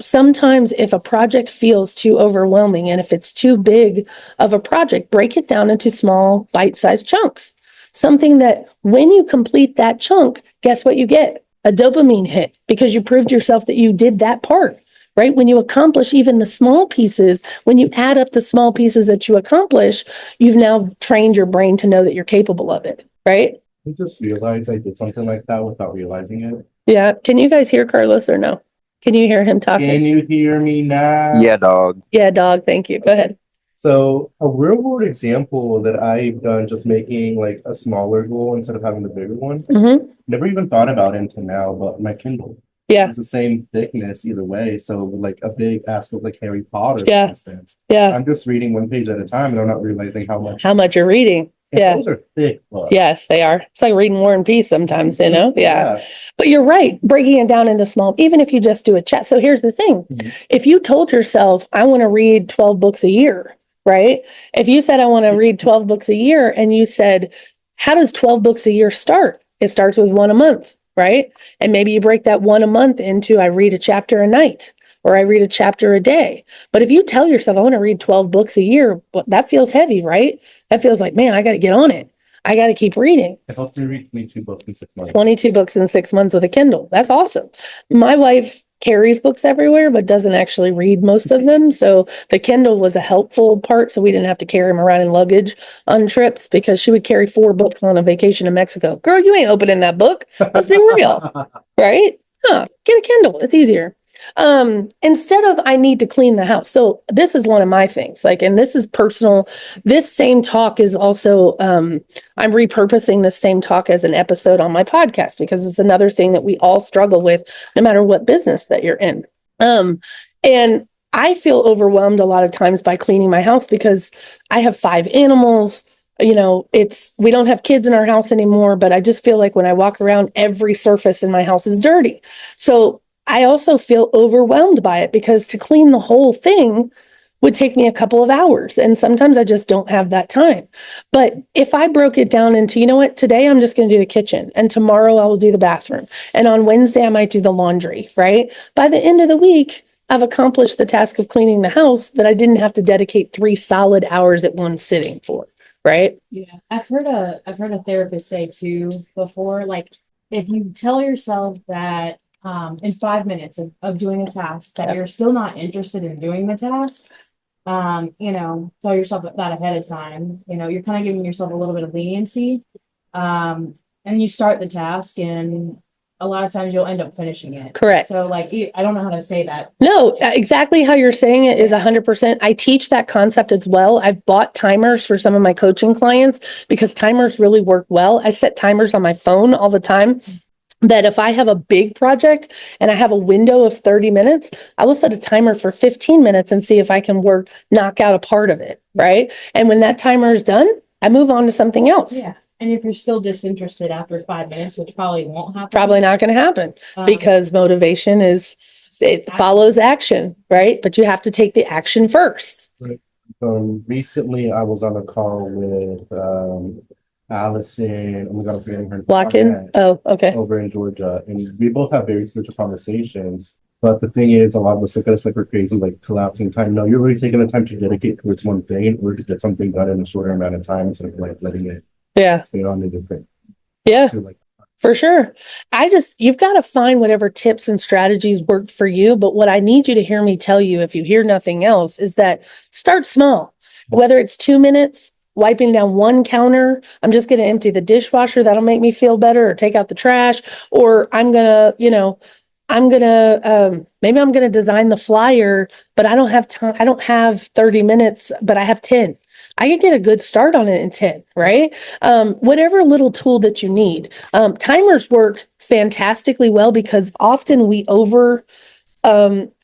Sometimes if a project feels too overwhelming and if it's too big of a project, break it down into small bite-sized chunks. Something that when you complete that chunk, guess what you get? A dopamine hit because you proved yourself that you did that part, right? When you accomplish even the small pieces, when you add up the small pieces that you accomplish, you've now trained your brain to know that you're capable of it, right?
I just realized I did something like that without realizing it.
Yeah. Can you guys hear Carlos or no? Can you hear him talking?
Can you hear me now?
Yeah, dog.
Yeah, dog. Thank you. Go ahead.
So a real world example that I've done just making like a smaller goal instead of having the bigger one.
Mm-hmm.
Never even thought about it until now, but my Kindle.
Yeah.
It's the same thickness either way. So like a big ass of like Harry Potter,
Yeah.
for instance.
Yeah.
I'm just reading one page at a time and I'm not realizing how much
You're reading.
and
Yeah.
those are thick books.
Yes, they are. It's like reading War and Peace sometimes, Yeah. But you're right. Breaking it down into small, even if you just do a chat. So here's the thing.
Mhm.
If you told yourself, I want to read 12 books a year, right? If you said, I want to read 12 books a year, and you said, how does 12 books a year start? It starts with 1 a month, right? And maybe you break that 1 a month into, I read a chapter a night, or I read a chapter a day. But if you tell yourself, I want to read 12 books a year, well, that feels heavy, right? That feels like, man, I got to get on it. I got to keep reading.
It helped me read 22 books in 6 months.
22 books in 6 months with a Kindle. That's awesome. My wife carries books everywhere, but doesn't actually read most of them. So the Kindle was a helpful part. So we didn't have to carry them around in luggage on trips, because she would carry 4 books on a vacation in Mexico. Girl, you ain't opening that book. Let's be real. Right? Huh, get a Kindle. It's easier. Instead of I need to clean the house. So this is one of my things, like, and this is personal. This same talk is also, I'm repurposing the same talk as an episode on my podcast, because it's another thing that we all struggle with, no matter what business that you're in. And I feel overwhelmed a lot of times by cleaning my house, because I have 5 animals. We don't have kids in our house anymore, but I just feel like when I walk around, every surface in my house is dirty. So I also feel overwhelmed by it, because to clean the whole thing would take me a couple of hours. And sometimes I just don't have that time. But if I broke it down into, you know what, today I'm just going to do the kitchen, and tomorrow I will do the bathroom. And on Wednesday, I might do the laundry, right? By the end of the week, I've accomplished the task of cleaning the house that I didn't have to dedicate 3 solid hours at one sitting for, right?
Yeah, I've heard a therapist say too before, like, if you tell yourself that in 5 minutes of doing a task that
Yep.
you're still not interested in doing the task, tell yourself that ahead of time. You're kind of giving yourself a little bit of leniency, and you start the task, and a lot of times you'll end up finishing it.
Correct.
So, like, I don't know how to say that.
No, exactly how you're saying it is 100%. I teach that concept as well. I've bought timers for some of my coaching clients, because timers really work well. I set timers on my phone all the time, that if I have a big project and I have a window of 30 minutes, I will set a timer for 15 minutes and see if I can knock out a part of it, right? And when that timer is done, I move on to something else.
Yeah. And if you're still disinterested after 5 minutes, which probably won't happen.
Probably not going to happen,
um,
because motivation it follows action, right? But you have to take the action first.
Recently I was on a call with Allison. Oh my God, I'm forgetting her name.
Lock-in? Oh, okay.
Over in Georgia, and we both have very spiritual conversations. But the thing is, a lot of us look at us like we're crazy, like collapsing time. No, you're really taking the time to dedicate towards one thing in order to get something done in a shorter amount of time, instead of like letting it
Yeah.
stay on the different.
Yeah.
So, like,
For sure. You've got to find whatever tips and strategies work for you. But what I need you to hear me tell you, if you hear nothing else, is that start small. Whether it's 2 minutes, wiping down one counter, I'm just going to empty the dishwasher. That'll make me feel better, or take out the trash, or maybe I'm going to design the flyer, but I don't have time. I don't have 30 minutes, but I have 10. I can get a good start on it in 10, right? Whatever little tool that you need. Timers work fantastically well, because often we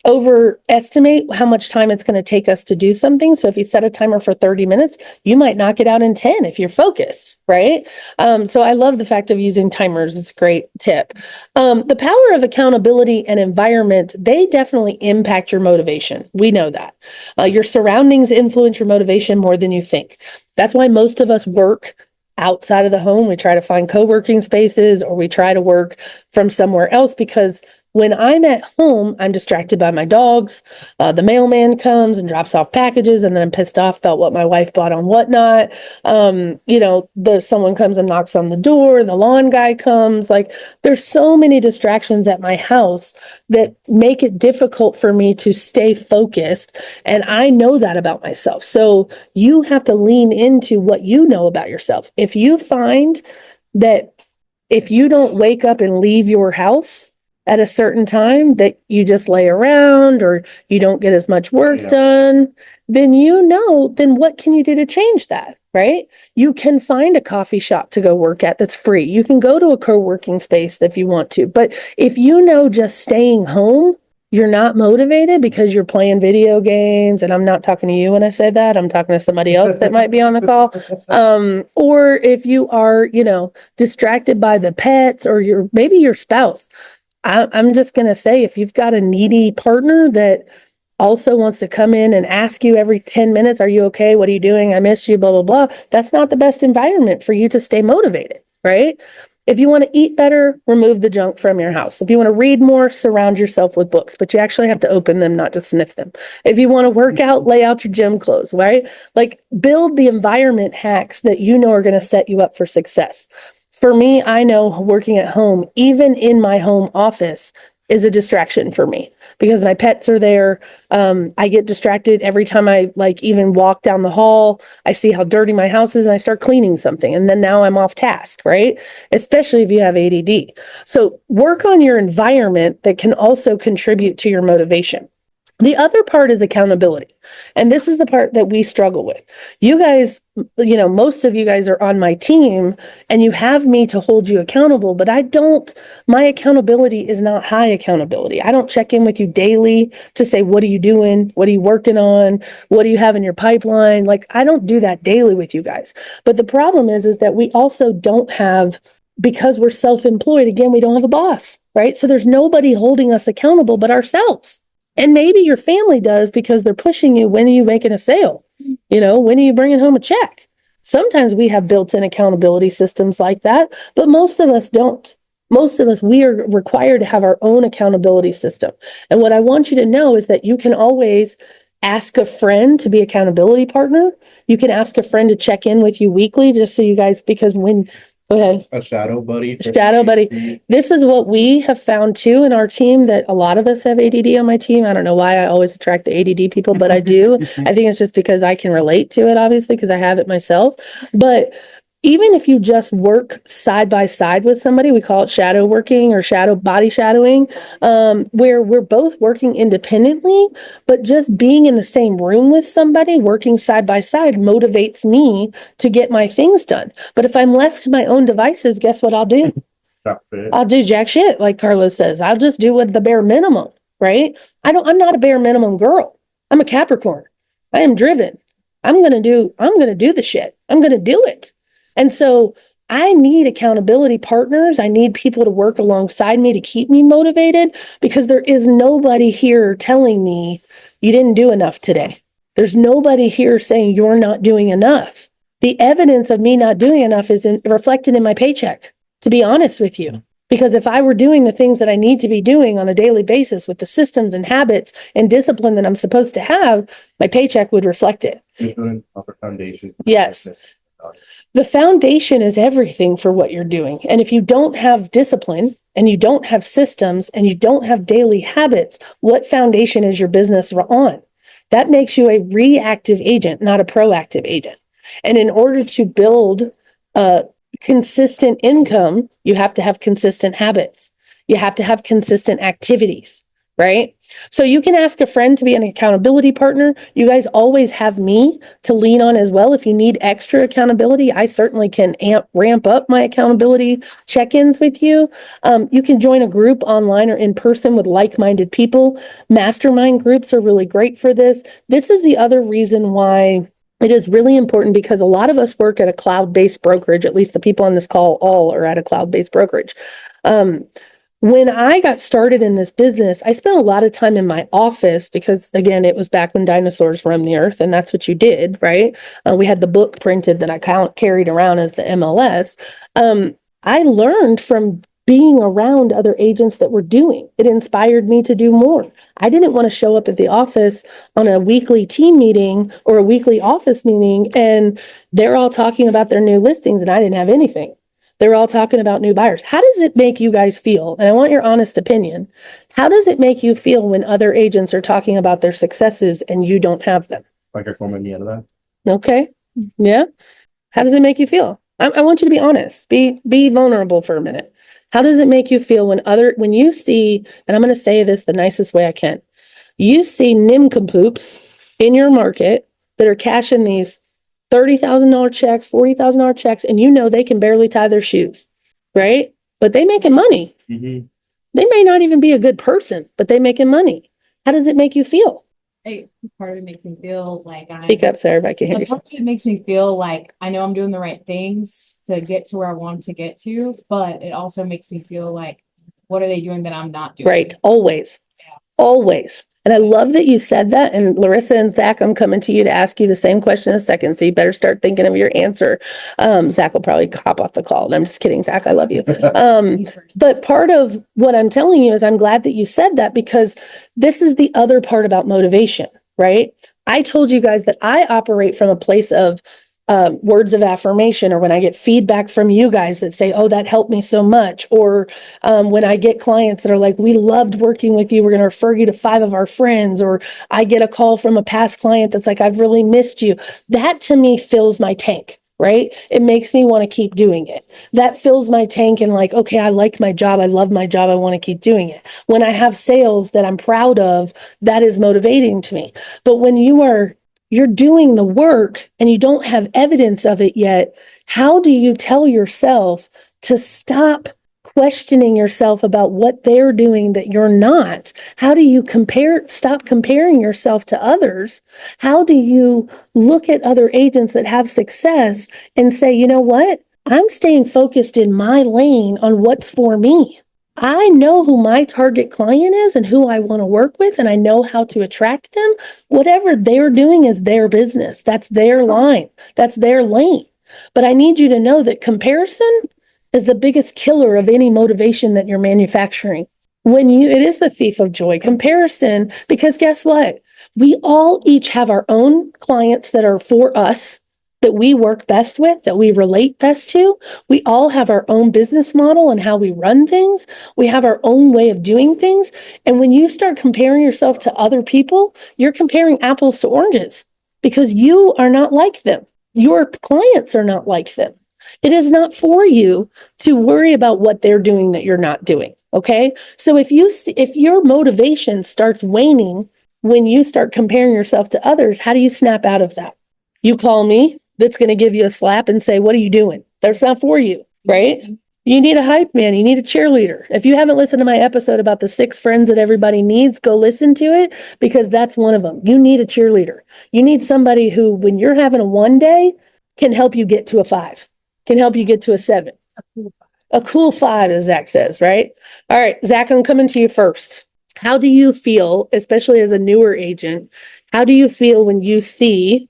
overestimate how much time it's going to take us to do something. So if you set a timer for 30 minutes, you might knock it out in 10 if you're focused, right? So I love the fact of using timers. It's a great tip. The power of accountability and environment, they definitely impact your motivation. We know that. Your surroundings influence your motivation more than you think. That's why most of us work outside of the home. We try to find co-working spaces, or we try to work from somewhere else, because when I'm at home, I'm distracted by my dogs. The mailman comes and drops off packages, and then I'm pissed off about what my wife bought on whatnot. Someone comes and knocks on the door. The lawn guy comes. Like, there's so many distractions at my house that make it difficult for me to stay focused. And I know that about myself. So you have to lean into what you know about yourself. If you find that if you don't wake up and leave your house at a certain time, that you just lay around, or you don't get as much work done, then what can you do to change that, right? You can find a coffee shop to go work at that's free. You can go to a co-working space if you want to. But if just staying home, you're not motivated because you're playing video games, and I'm not talking to you when I say that, I'm talking to somebody else that might be on the call. Or if you are, distracted by the pets, or maybe your spouse. I'm just going to say, if you've got a needy partner that also wants to come in and ask you every 10 minutes, are you okay? What are you doing? I miss you, blah, blah, blah. That's not the best environment for you to stay motivated, right? If you want to eat better, remove the junk from your house. If you want to read more, surround yourself with books, but you actually have to open them, not just sniff them. If you want to work out, lay out your gym clothes, right? Like, build the environment hacks that you know are going to set you up for success. For me, I know working at home, even in my home office, is a distraction for me because my pets are there. I get distracted every time I like even walk down the hall. I see how dirty my house is and I start cleaning something. And then now I'm off task, right? Especially if you have ADD. So work on your environment that can also contribute to your motivation. The other part is accountability. And this is the part that we struggle with. You guys, most of you guys are on my team and you have me to hold you accountable, but my accountability is not high accountability. I don't check in with you daily to say, what are you doing? What are you working on? What do you have in your pipeline? Like, I don't do that daily with you guys. But the problem is that we also don't have, because we're self-employed, again, we don't have a boss, right? So there's nobody holding us accountable but ourselves. And maybe your family does because they're pushing you. When are you making a sale? When are you bringing home a check? Sometimes we have built-in accountability systems like that, but most of us don't. Most of us, we are required to have our own accountability system. And what I want you to know is that you can always ask a friend to be accountability partner. You can ask a friend to check in with you weekly, just so you guys, because go ahead.
A shadow buddy.
Shadow buddy. This is what we have found too in our team, that a lot of us have ADD on my team. I don't know why I always attract the ADD people, but I do. I think it's just because I can relate to it, obviously, because I have it myself. But even if you just work side by side with somebody, we call it shadow working or shadow body shadowing, where we're both working independently, but just being in the same room with somebody, working side by side, motivates me to get my things done. But if I'm left to my own devices, guess what I'll do? I'll do jack shit, like Carlos says. I'll just do what the bare minimum, right? I'm not a bare minimum girl. I'm a Capricorn. I am driven. I'm gonna do the shit. I'm gonna do it. And so I need accountability partners. I need people to work alongside me to keep me motivated, because there is nobody here telling me you didn't do enough today. There's nobody here saying you're not doing enough. The evidence of me not doing enough is reflected in my paycheck, to be honest with you. Because if I were doing the things that I need to be doing on a daily basis with the systems and habits and discipline that I'm supposed to have, my paycheck would reflect it.
Proper foundation.
Yes. The foundation is everything for what you're doing. And if you don't have discipline and you don't have systems and you don't have daily habits, what foundation is your business on? That makes you a reactive agent, not a proactive agent. And in order to build a consistent income, you have to have consistent habits. You have to have consistent activities, right? So you can ask a friend to be an accountability partner. You guys always have me to lean on as well. If you need extra accountability, I certainly can ramp up my accountability check-ins with you. You can join a group online or in person with like-minded people. Mastermind groups are really great for this. This is the other reason why it is really important, because a lot of us work at a cloud-based brokerage. At least the people on this call all are at a cloud-based brokerage. When I got started in this business, I spent a lot of time in my office because, again, it was back when dinosaurs roamed the earth, and that's what you did, right? We had the book printed that I carried around as the MLS. I learned from being around other agents that were doing. It inspired me to do more. I didn't want to show up at the office on a weekly team meeting or a weekly office meeting, and they're all talking about their new listings, and I didn't have anything. They're all talking about new buyers. How does it make you guys feel? And I want your honest opinion. How does it make you feel when other agents are talking about their successes and you don't have them?
Like I comment me out of that.
Okay. Yeah. How does it make you feel? I want you to be honest. Be vulnerable for a minute. How does it make you feel when you see, and I'm going to say this the nicest way I can, you see nincompoops in your market that are cashing these $30,000 checks, $40,000 checks, and you know they can barely tie their shoes, right? But they making money.
Mm-hmm.
They may not even be a good person, but they making money. How does it make you feel?
Part of it makes me feel like
Speak up, Sarah. I can hear you.
part of it makes me feel like I know I'm doing the right things to get to where I want to get to, but it also makes me feel like, what are they doing that I'm not doing?
Right. Always.
Yeah.
Always. And I love that you said that. And Larissa and Zach, I'm coming to you to ask you the same question in a second. So you better start thinking of your answer. Zach will probably hop off the call. And I'm just kidding, Zach. I love you. But part of what I'm telling you is I'm glad that you said that, because this is the other part about motivation, right? I told you guys that I operate from a place of words of affirmation, or when I get feedback from you guys that say, oh, that helped me so much. Or when I get clients that are like, we loved working with you, we're going to refer you to 5 of our friends. Or I get a call from a past client that's like, I've really missed you. That to me fills my tank. Right? It makes me want to keep doing it. That fills my tank and like, okay, I like my job. I love my job. I want to keep doing it. When I have sales that I'm proud of, that is motivating to me. But when you're doing the work and you don't have evidence of it yet, how do you tell yourself to stop questioning yourself about what they're doing that you're not? How do you stop comparing yourself to others? How do you look at other agents that have success and say, you know what? I'm staying focused in my lane on what's for me. I know who my target client is and who I want to work with, and I know how to attract them. Whatever they're doing is their business. That's their line. That's their lane. But I need you to know that comparison is the biggest killer of any motivation that you're manufacturing. It is the thief of joy, comparison, because guess what? We all each have our own clients that are for us, that we work best with, that we relate best to. We all have our own business model and how we run things. We have our own way of doing things. And when you start comparing yourself to other people, you're comparing apples to oranges because you are not like them. Your clients are not like them. It is not for you to worry about what they're doing that you're not doing. Okay. So if your motivation starts waning when you start comparing yourself to others, how do you snap out of that? You call me, that's going to give you a slap and say, what are you doing? That's not for you, right? You need a hype man. You need a cheerleader. If you haven't listened to my episode about the 6 friends that everybody needs, go listen to it because that's one of them. You need a cheerleader. You need somebody who, when you're having a 1 day, can help you get to a 5, can help you get to a 7. A cool 5, as Zach says, right? All right, Zach, I'm coming to you first. How do you feel, especially as a newer agent, how do you feel when you see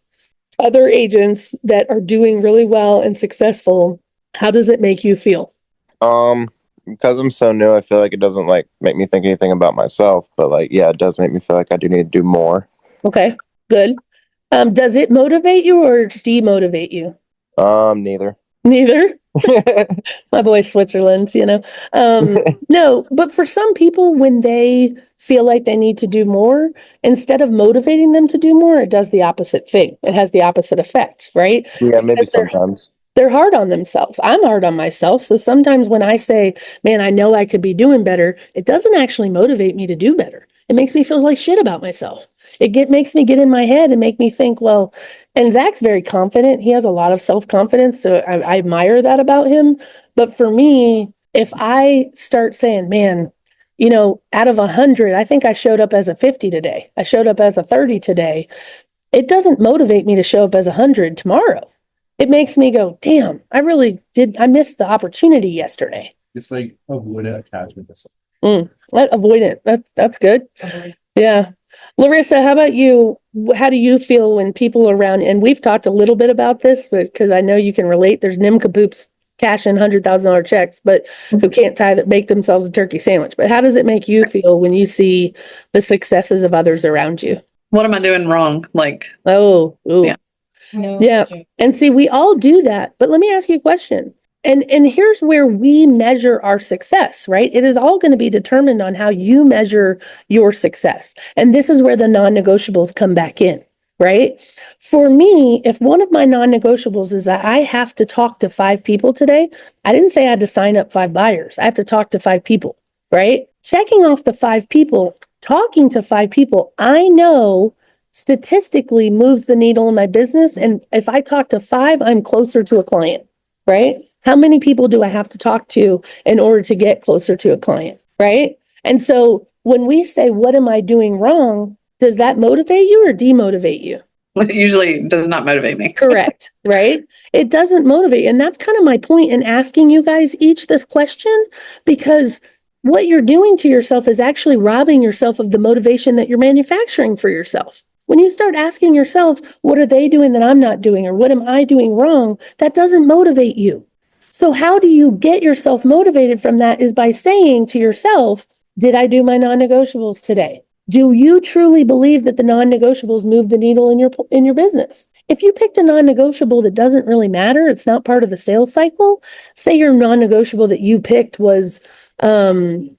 other agents that are doing really well and successful? How does it make you feel?
Because I'm so new, I feel like it doesn't like make me think anything about myself, but like, yeah, it does make me feel like I do need to do more.
Okay, good. Does it motivate you or demotivate you?
Neither.
Neither. My boy Switzerland, no, but for some people, when they feel like they need to do more, instead of motivating them to do more, it does the opposite thing. It has the opposite effect, right?
Yeah, maybe
Because
sometimes.
they're hard on themselves. I'm hard on myself. So sometimes when I say, man, I know I could be doing better, it doesn't actually motivate me to do better. It makes me feel like shit about myself. Makes me get in my head and make me think, well, and Zach's very confident. He has a lot of self-confidence. So I admire that about him. But for me, if I start saying, man, out of 100, I think I showed up as a 50 today. I showed up as a 30 today. It doesn't motivate me to show up as 100 tomorrow. It makes me go, damn, I missed the opportunity yesterday.
It's like avoidant attachment.
Avoidant. That's good. Yeah. Larissa, how about you? How do you feel when people around, and we've talked a little bit about this, because I know you can relate. There's nimcapoops cashing $100,000 checks, but who can't make themselves a turkey sandwich. But how does it make you feel when you see the successes of others around you?
What am I doing wrong? Like,
ooh.
Yeah.
No,
Yeah. And see, we all do that. But let me ask you a question. And here's where we measure our success, right? It is all going to be determined on how you measure your success. And this is where the non-negotiables come back in, right? For me, if one of my non-negotiables is that I have to talk to 5 people today, I didn't say I had to sign up 5 buyers. I have to talk to 5 people, right? Checking off the 5 people, talking to 5 people, I know statistically moves the needle in my business. And if I talk to 5, I'm closer to a client, right? How many people do I have to talk to in order to get closer to a client, right? And so when we say, what am I doing wrong? Does that motivate you or demotivate you?
it usually does not motivate me.
Correct, right? It doesn't motivate. And that's kind of my point in asking you guys each this question, because what you're doing to yourself is actually robbing yourself of the motivation that you're manufacturing for yourself. When you start asking yourself, what are they doing that I'm not doing? Or what am I doing wrong? That doesn't motivate you. So how do you get yourself motivated from that is by saying to yourself, did I do my non-negotiables today? Do you truly believe that the non-negotiables move the needle in your business? If you picked a non-negotiable that doesn't really matter, it's not part of the sales cycle. Say your non-negotiable that you picked was going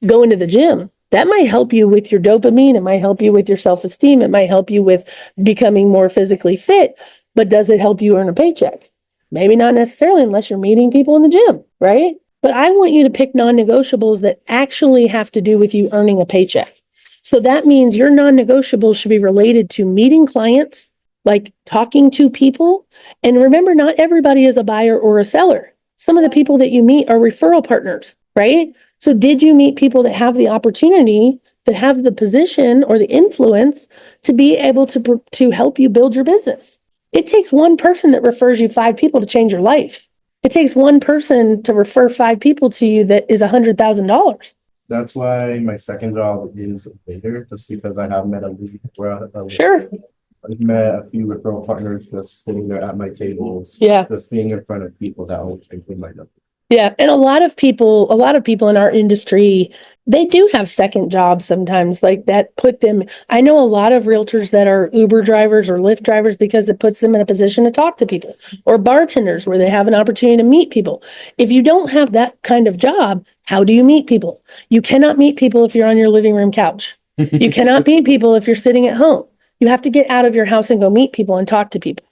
to the gym. That might help you with your dopamine. It might help you with your self-esteem. It might help you with becoming more physically fit. But does it help you earn a paycheck? Maybe not necessarily unless you're meeting people in the gym, right? But I want you to pick non-negotiables that actually have to do with you earning a paycheck. So that means your non-negotiables should be related to meeting clients, like talking to people. And remember, not everybody is a buyer or a seller. Some of the people that you meet are referral partners, right? So did you meet people that have the opportunity, that have the position or the influence to be able to help you build your business? It takes one person that refers you 5 people to change your life. It takes one person to refer 5 people to you that is $100,000.
That's why my second job is bigger, just because I have met a lead.
Sure.
I've met a few referral partners just sitting there at my tables.
Yeah.
Just being in front of people that always think they might know.
Yeah. And a lot of people in our industry, they do have second jobs sometimes, like that put them. I know a lot of realtors that are Uber drivers or Lyft drivers because it puts them in a position to talk to people, or bartenders where they have an opportunity to meet people. If you don't have that kind of job, how do you meet people? You cannot meet people if you're on your living room couch. You cannot meet people if you're sitting at home. You have to get out of your house and go meet people and talk to people.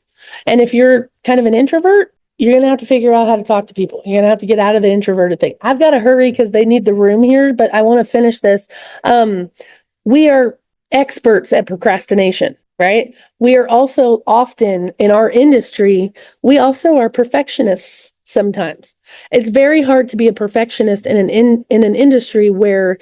And if you're kind of an introvert, you're going to have to figure out how to talk to people. You're going to have to get out of the introverted thing. I've got to hurry because they need the room here, but I want to finish this. We are experts at procrastination, right? We are also often in our industry, we also are perfectionists sometimes. It's very hard to be a perfectionist in an industry where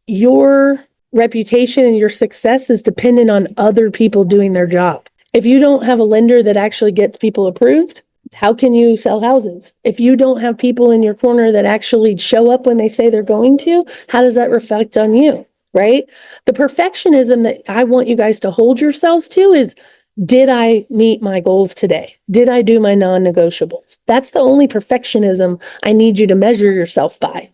your reputation and your success is dependent on other people doing their job. If you don't have a lender that actually gets people approved, how can you sell houses? If you don't have people in your corner that actually show up when they say they're going to, how does that reflect on you, right? The perfectionism that I want you guys to hold yourselves to is, did I meet my goals today? Did I do my non-negotiables? That's the only perfectionism I need you to measure yourself by.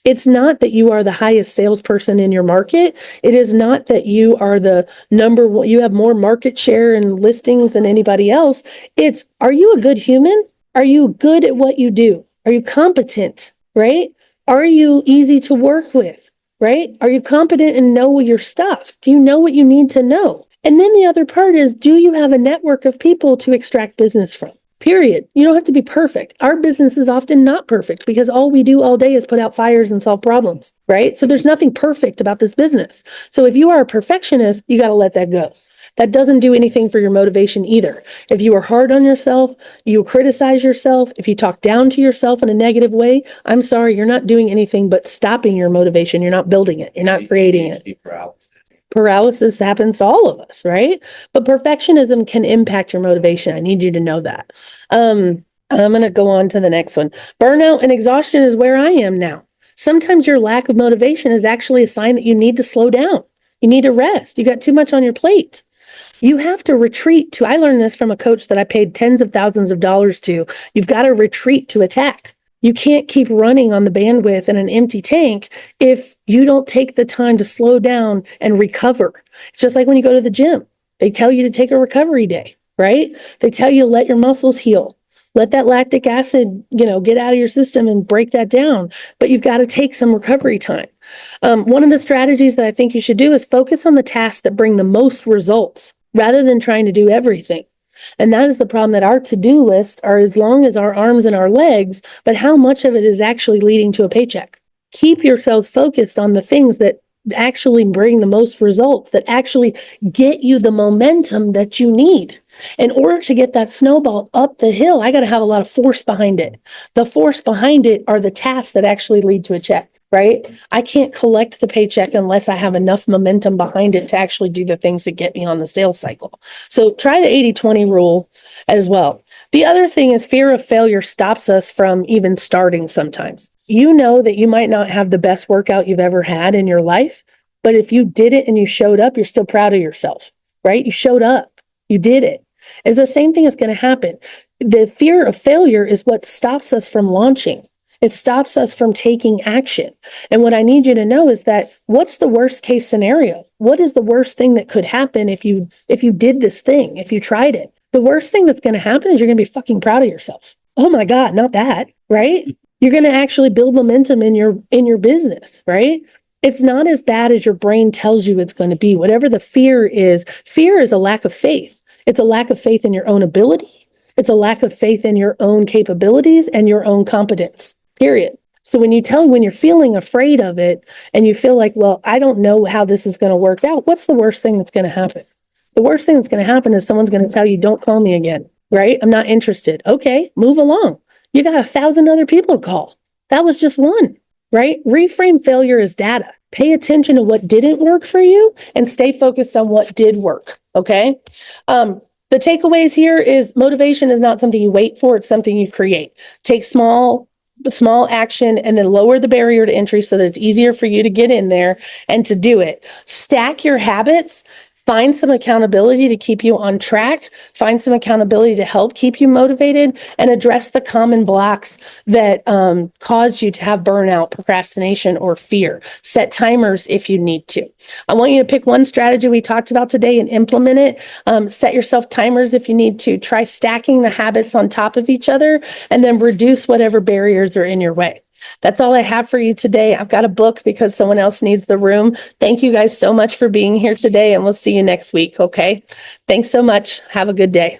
It's not that you are the highest salesperson in your market. It is not that you are the number one, you have more market share and listings than anybody else. It's, are you a good human? Are you good at what you do? Are you competent, right? Are you easy to work with, right? Are you competent and know your stuff? Do you know what you need to know? And then the other part is, do you have a network of people to extract business from? Period. You don't have to be perfect. Our business is often not perfect because all we do all day is put out fires and solve problems, right? So there's nothing perfect about this business. So if you are a perfectionist, you got to let that go. That doesn't do anything for your motivation either. If you are hard on yourself, you criticize yourself, if you talk down to yourself in a negative way, I'm sorry, you're not doing anything but stopping your motivation. You're not building it. You're not creating it. Paralysis happens to all of us, right? But perfectionism can impact your motivation. I need you to know that. I'm going to go on to the next one. Burnout and exhaustion is where I am now. Sometimes your lack of motivation is actually a sign that you need to slow down. You need to rest. You got too much on your plate. You have to retreat to, I learned this from a coach that I paid tens of thousands of dollars to. You've got to retreat to attack. You can't keep running on the bandwidth in an empty tank if you don't take the time to slow down and recover. It's just like when you go to the gym. They tell you to take a recovery day, right? They tell you to let your muscles heal. Let that lactic acid, get out of your system and break that down. But you've got to take some recovery time. One of the strategies that I think you should do is focus on the tasks that bring the most results rather than trying to do everything. And that is the problem, that our to-do lists are as long as our arms and our legs, but how much of it is actually leading to a paycheck? Keep yourselves focused on the things that actually bring the most results, that actually get you the momentum that you need. In order to get that snowball up the hill, I got to have a lot of force behind it. The force behind it are the tasks that actually lead to a check, right? I can't collect the paycheck unless I have enough momentum behind it to actually do the things that get me on the sales cycle. So try the 80-20 rule as well. The other thing is, fear of failure stops us from even starting sometimes. You know that you might not have the best workout you've ever had in your life, but if you did it and you showed up, you're still proud of yourself, right? You showed up, you did it. It's the same thing is going to happen. The fear of failure is what stops us from launching. It stops us from taking action. And what I need you to know is that, what's the worst case scenario? What is the worst thing that could happen if you did this thing, if you tried it? the worst thing that's going to happen is you're going to be fucking proud of yourself. Oh my God, not that, right? You're going to actually build momentum in your business, right? It's not as bad as your brain tells you it's going to be. Whatever the fear is a lack of faith. It's a lack of faith in your own ability. It's a lack of faith in your own capabilities and your own competence, period. So when you're feeling afraid of it and you feel like, well, I don't know how this is going to work out, what's the worst thing that's going to happen? The worst thing that's going to happen is someone's going to tell you, don't call me again, right? I'm not interested. Okay, move along. You got 1,000 other people to call. That was just one, right? Reframe failure as data. Pay attention to what didn't work for you and stay focused on what did work, okay? The takeaways here is motivation is not something you wait for, it's something you create. Take small action and then lower the barrier to entry so that it's easier for you to get in there and to do it. Stack your habits. Find some accountability to keep you on track. Find some accountability to help keep you motivated and address the common blocks that cause you to have burnout, procrastination, or fear. Set timers if you need to. I want you to pick one strategy we talked about today and implement it. Set yourself timers if you need to. Try stacking the habits on top of each other and then reduce whatever barriers are in your way. That's all I have for you today. I've got a book because someone else needs the room. Thank you guys so much for being here today, and we'll see you next week, okay? Thanks so much. Have a good day.